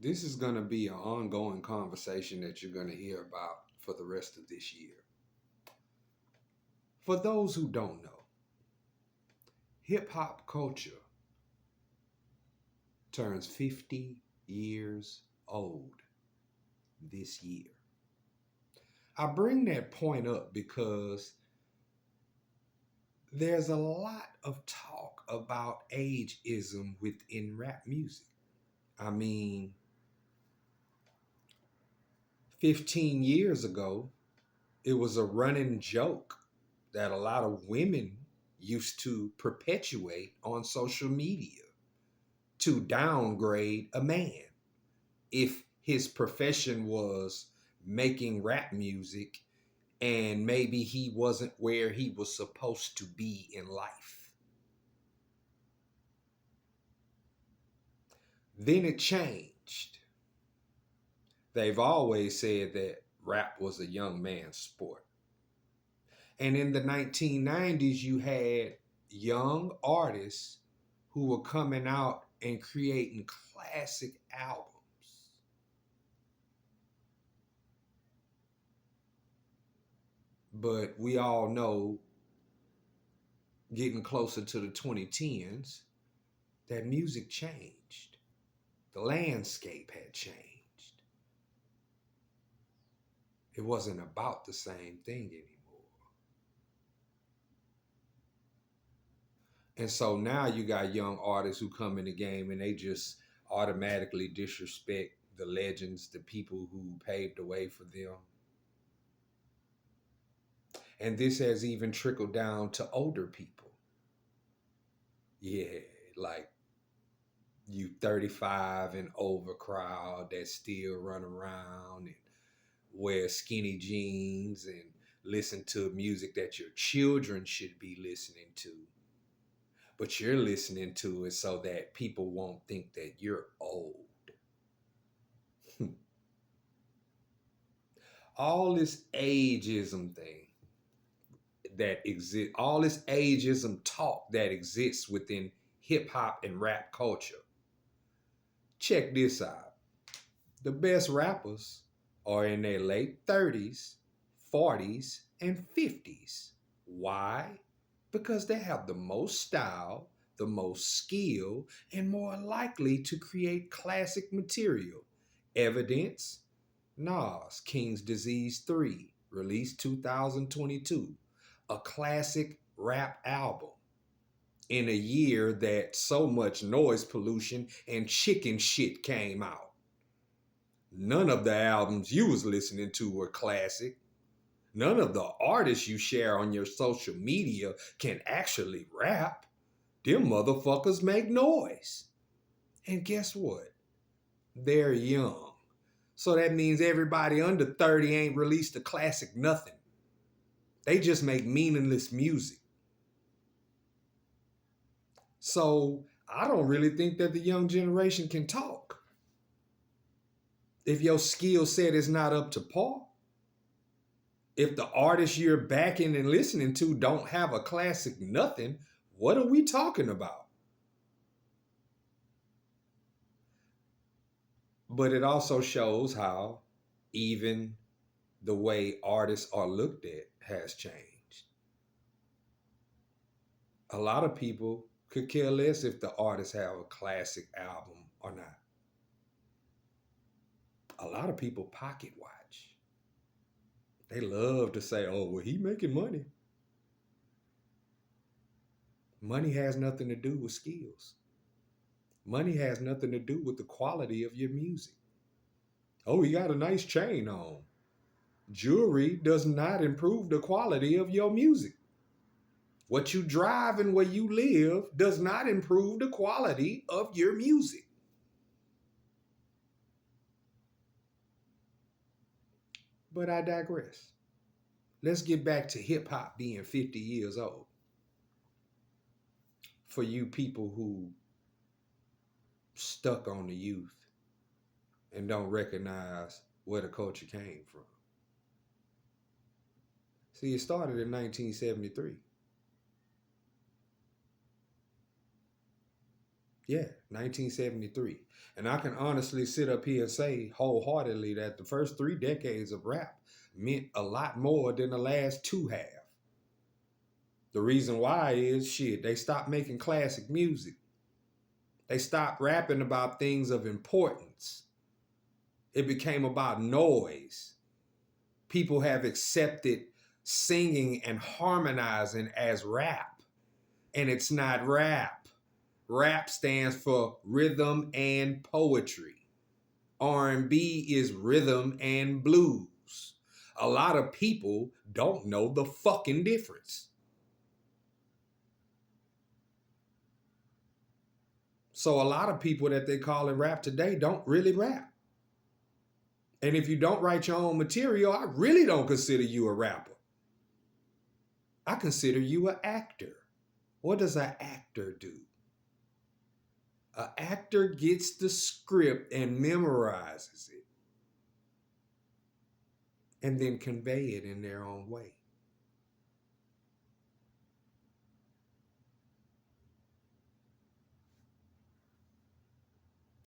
This is going to be an ongoing conversation that you're going to hear about for the rest of this year. For those who don't know, hip hop culture turns 50 years old this year. I bring that point up because there's a lot of talk about ageism within rap music. I mean, 15 years ago, it was a running joke that a lot of women used to perpetuate on social media to downgrade a man if his profession was making rap music and maybe he wasn't where he was supposed to be in life. Then it changed. They've always said that rap was a young man's sport. And in the 1990s, you had young artists who were coming out and creating classic albums. But we all know, getting closer to the 2010s, that music changed. The landscape had changed. It wasn't about the same thing anymore. And so now you got young artists who come in the game and they just automatically disrespect the legends, the people who paved the way for them. And this has even trickled down to older people. Yeah, like you 35 and over crowd that still run around and wear skinny jeans and listen to music that your children should be listening to. But you're listening to it so that people won't think that you're old. All this ageism thing that exists, all this ageism talk that exists within hip hop and rap culture. Check this out. The best rappers are in their late 30s, 40s, and 50s. Why? Because they have the most style, the most skill, and more likely to create classic material. Evidence: Nas, King's Disease 3, released 2022, a classic rap album in a year that so much noise pollution and chicken shit came out. None of the albums you was listening to were classic. None of the artists you share on your social media can actually rap. Them motherfuckers make noise. And guess what? They're young. So that means everybody under 30 ain't released a classic nothing. They just make meaningless music. So I don't really think that the young generation can talk. If your skill set is not up to par, if the artists you're backing and listening to don't have a classic nothing, what are we talking about? But it also shows how even the way artists are looked at has changed. A lot of people could care less if the artists have a classic album or not. A lot of people pocket watch. They love to say, oh, well, he making money. Money has nothing to do with skills. Money has nothing to do with the quality of your music. Oh, he got a nice chain on. Jewelry does not improve the quality of your music. What you drive and where you live does not improve the quality of your music. But I digress. Let's get back to hip hop being 50 years old. For you people who stuck on the youth and don't recognize where the culture came from. See, it started in 1973. Yeah, 1973. And I can honestly sit up here and say wholeheartedly that the first 3 decades of rap meant a lot more than the last two have. The reason why is shit, they stopped making classic music. They stopped rapping about things of importance. It became about noise. People have accepted singing and harmonizing as rap, and it's not rap. Rap stands for rhythm and poetry. R&B is rhythm and blues. A lot of people don't know the fucking difference. So a lot of people that they call in rap today don't really rap. And if you don't write your own material, I really don't consider you a rapper. I consider you an actor. What does an actor do? An actor gets the script and memorizes it and then convey it in their own way.